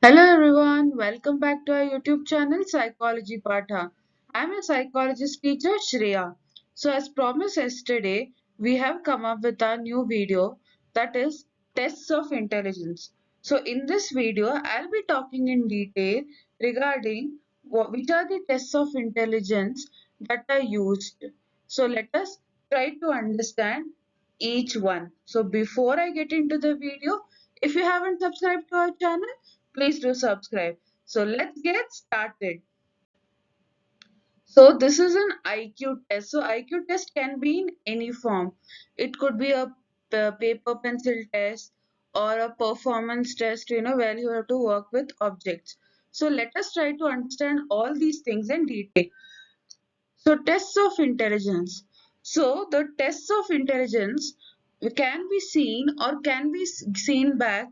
Hello everyone, welcome back to our YouTube channel Psychology Patha. I'm a psychologist teacher Shreya. So as promised yesterday, we have come up with a new video that is tests of intelligence. So in this video, I'll be talking in detail regarding which are the tests of intelligence that are used. So let us try to understand each one. So before I get into the video, if you haven't subscribed to our channel, please do subscribe. So let's get started. So this is an IQ test. So IQ test can be in any form. It could be a paper pencil test or a performance test, where you have to work with objects. So let us try to understand all these things in detail. So tests of intelligence. So the tests of intelligence can be seen or can be seen back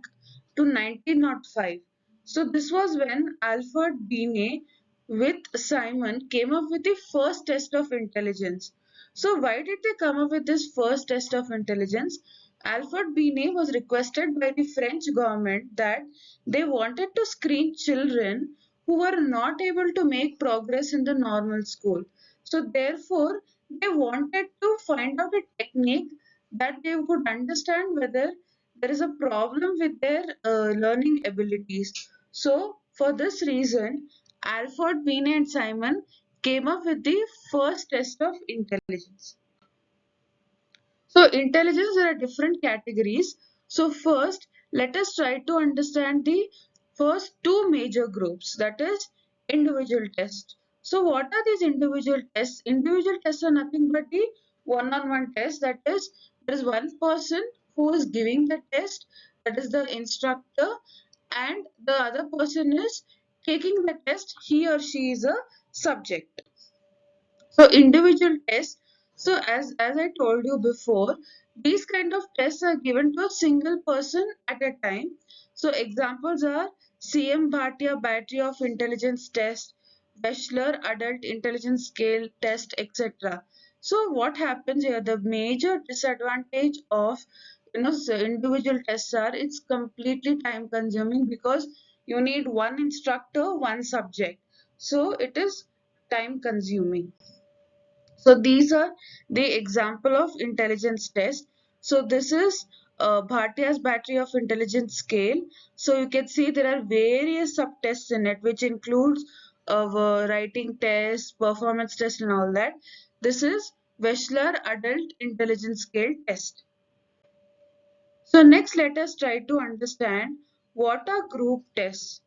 to 1905. So this was when Alfred Binet with Simon came up with the first test of intelligence. So why did they come up with this first test of intelligence? Alfred Binet was requested by the French government that they wanted to screen children who were not able to make progress in the normal school. So therefore, they wanted to find out a technique that they could understand whether there is a problem with their learning abilities. So for this reason, Alfred, Binet and Simon came up with the first test of intelligence. So intelligence, there are different categories. So first, let us try to understand the first two major groups, that is individual tests. So what are these individual tests? Individual tests are nothing but the one-on-one test. That is, there is one person who is giving the test, that is the instructor, and the other person is taking the test. He or she is a subject. So individual tests. So as I told you before, these kind of tests are given to a single person at a time. So examples are CM Bhatia Battery of Intelligence Test, Bachelor Adult Intelligence Scale Test, etc. So what happens here? The major disadvantage of individual tests are it's completely time consuming because you need one instructor, one subject. So it is time consuming. So these are the example of intelligence test. So this is Bhartia's battery of intelligence scale. So you can see there are various subtests in it, which includes writing test, performance test, and all that. This is Wechsler Adult Intelligence Scale test. So next, let us try to understand what are group tests.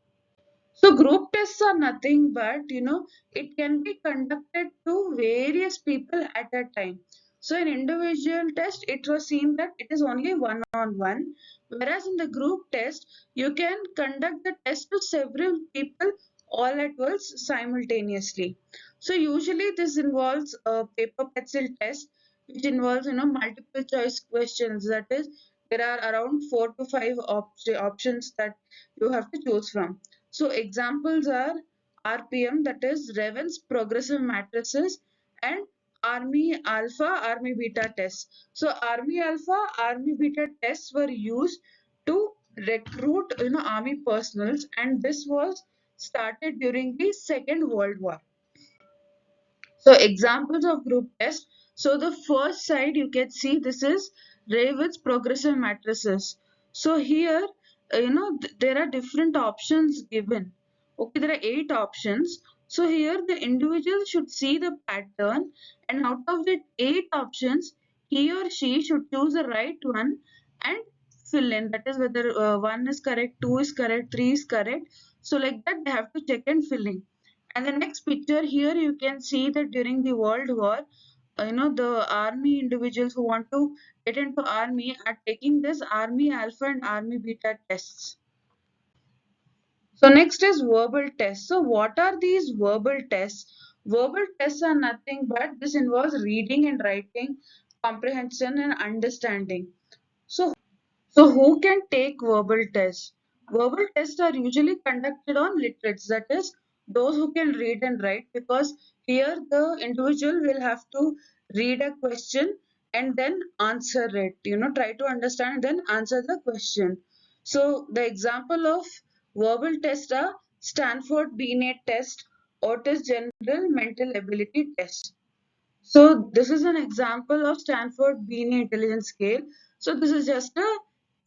So group tests are nothing but, it can be conducted to various people at a time. So in individual test, it was seen that it is only one-on-one, whereas in the group test, you can conduct the test to several people all at once simultaneously. So usually this involves a paper pencil test, which involves, multiple choice questions. That is, there are around 4 to 5 options that you have to choose from. So examples are RPM, that is Reven's progressive matrices, and Army Alpha, Army Beta tests. So Army Alpha, Army Beta tests were used to recruit army personals, and this was started during the Second World War. So examples of group test. So the first side you can see this is Raven's progressive matrices. So here, there are different options given. Okay, there are 8 options. So here the individual should see the pattern, and out of the 8 options, he or she should choose the right one and fill in. That is whether 1 is correct, 2 is correct, 3 is correct. So like that they have to check and fill in. And the next picture here, you can see that during the World War, the army individuals who want to get into army are taking this Army Alpha and Army Beta tests. So next is verbal tests. So what are these verbal tests? Verbal tests are nothing but this involves reading and writing, comprehension and understanding. So So who can take verbal tests? Verbal tests are usually conducted on literates, that is, those who can read and write, because here the individual will have to read a question and then answer it, try to understand and then answer the question. So the example of Verbal tests are Stanford Binet test, Otis General Mental Ability test. So this is an example of Stanford Binet intelligence scale. So this is just a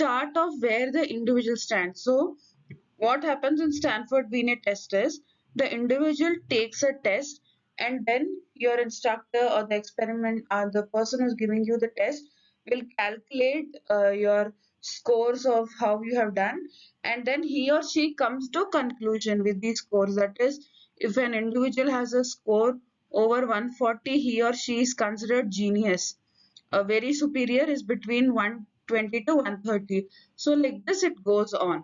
chart of where the individual stands. So what happens in Stanford Binet test is the individual takes a test, and then your instructor or the experiment or the person who's giving you the test will calculate your scores of how you have done, and then he or she comes to conclusion with these scores. That is, if an individual has a score over 140, he or she is considered genius. A very superior is between 120 to 130. So like this it goes on.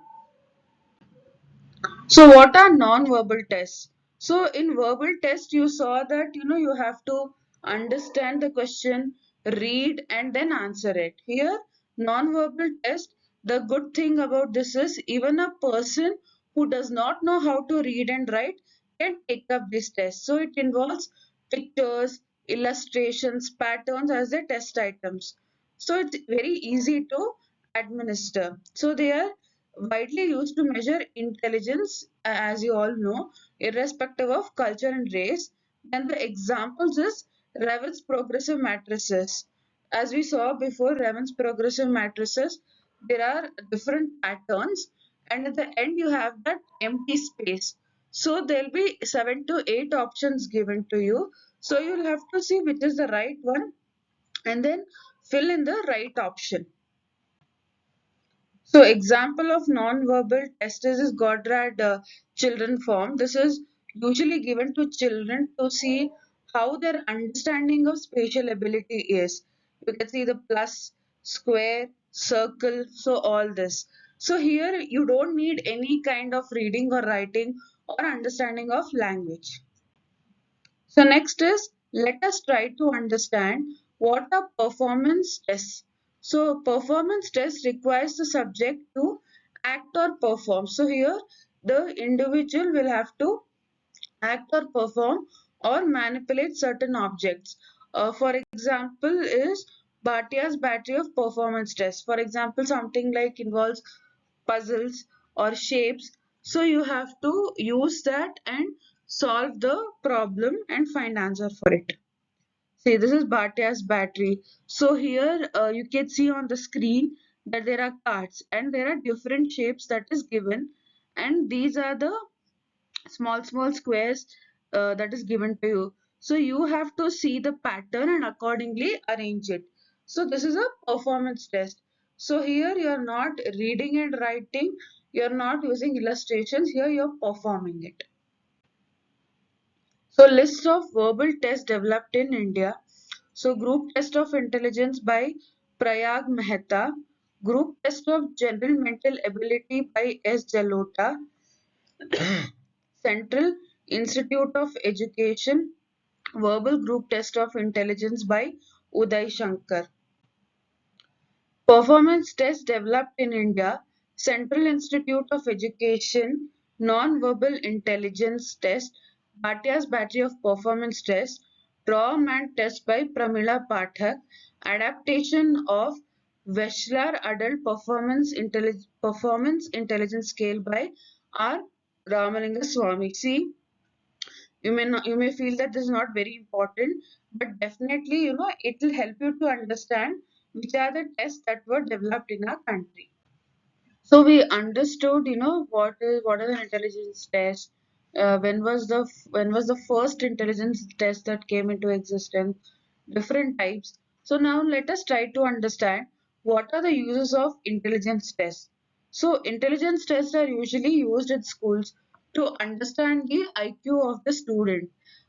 So what are non-verbal tests? So in verbal test, you saw that you have to understand the question, read, and then answer it. Here, non-verbal test, the good thing about this is even a person who does not know how to read and write can take up this test. So it involves pictures, illustrations, patterns as the test items. So it's very easy to administer. So they are widely used to measure intelligence, as you all know, irrespective of culture and race. Then the examples is Raven's progressive matrices. As we saw before, Raven's progressive matrices, there are different patterns, and at the end you have that empty space. So there'll be 7 to 8 options given to you. So you'll have to see which is the right one and then fill in the right option. So example of non-verbal test is Godrad children form. This is usually given to children to see how their understanding of spatial ability is. You can see the plus, square, circle, so all this. So here you don't need any kind of reading or writing or understanding of language. So next is, let us try to understand what are performance tests. So performance test requires the subject to act or perform. So here the individual will have to act or perform or manipulate certain objects. For example is Bhatia's battery of performance tests. For example, something like involves puzzles or shapes. So you have to use that and solve the problem and find answer for it. See, this is Bhatia's battery. So here you can see on the screen that there are cards and there are different shapes that is given, and these are the small squares that is given to you. So you have to see the pattern and accordingly arrange it. So this is a performance test. So here you are not reading and writing, you are not using illustrations, here you are performing it. So list of verbal tests developed in India. So group test of intelligence by Prayag Mehta, group test of general mental ability by S. Jalota, Central Institute of Education Verbal Group Test of Intelligence by Uday Shankar. Performance test developed in India. Central Institute of Education Non-Verbal Intelligence Test. Bhatia's Battery of Performance Test. Draw Man Test by Pramila Pathak. Adaptation of Wechsler Adult Performance Intelligence Scale by R. Ramalinga Swamy. See, you may feel that this is not very important, but definitely it will help you to understand which are the tests that were developed in our country. So we understood what are the intelligence tests, when was the first intelligence test that came into existence, different types. So now let us try to understand what are the uses of intelligence tests. So intelligence tests are usually used in schools to understand the IQ of the student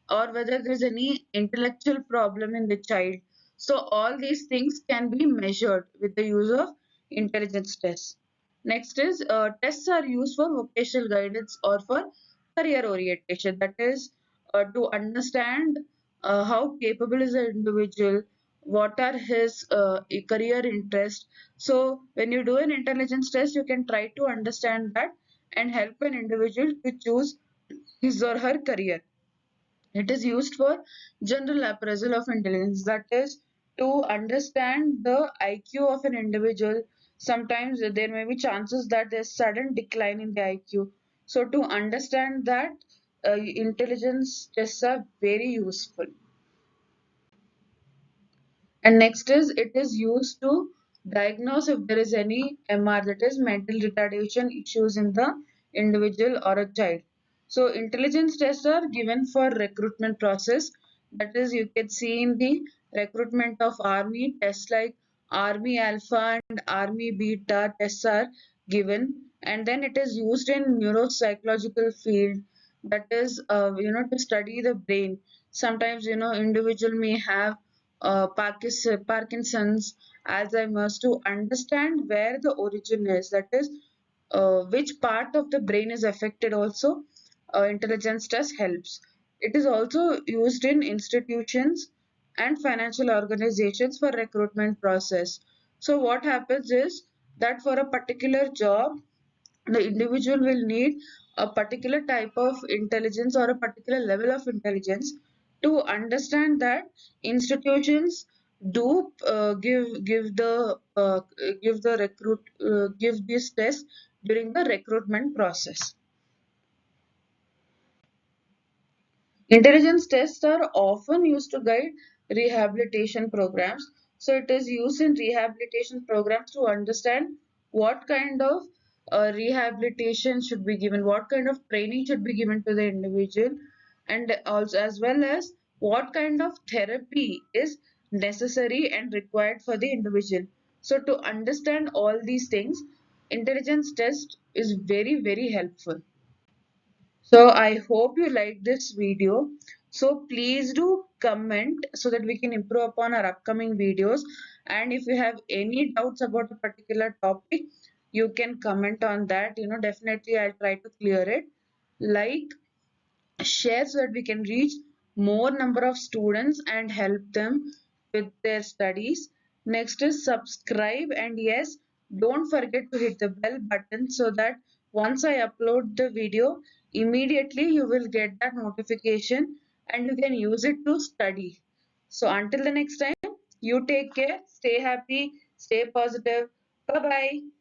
or whether there is any intellectual problem in the child. So all these things can be measured with the use of intelligence tests. Next is tests are used for vocational guidance or for career orientation. That is to understand how capable is the individual, what are his career interests. So when you do an intelligence test, you can try to understand that and help an individual to choose his or her career. It is used for general appraisal of intelligence, that is to understand the IQ of an individual. Sometimes there may be chances that there's sudden decline in the IQ. So to understand that, intelligence tests are very useful. And next is, it is used to diagnose if there is any MR, that is mental retardation issues in the individual or a child. So intelligence tests are given for recruitment process. That is, you can see in the recruitment of army, tests like army alpha and army beta tests are given, and then it is used in neuropsychological field, that is, to study the brain. Sometimes, individual may have Parkinson's, Alzheimer's, to understand where the origin is, that is, which part of the brain is affected. Also, intelligence test helps. It is also used in institutions and financial organizations for recruitment process. So what happens is that for a particular job, the individual will need a particular type of intelligence or a particular level of intelligence to understand that institutions do give the recruit give this test during the recruitment process. Intelligence tests are often used to guide rehabilitation programs. So it is used in rehabilitation programs to understand what kind of rehabilitation should be given, what kind of training should be given to the individual, and also as well as what kind of therapy is necessary and required for the individual. So to understand all these things, intelligence test is very, very helpful. So I hope you like this video. So please do comment so that we can improve upon our upcoming videos. And if you have any doubts about a particular topic, you can comment on that. Definitely I'll try to clear it. Like, share so that we can reach more number of students and help them with their studies. Next is subscribe, and yes, don't forget to hit the bell button so that once I upload the video, immediately you will get that notification and you can use it to study. So until the next time, you take care, stay happy, stay positive. Bye bye.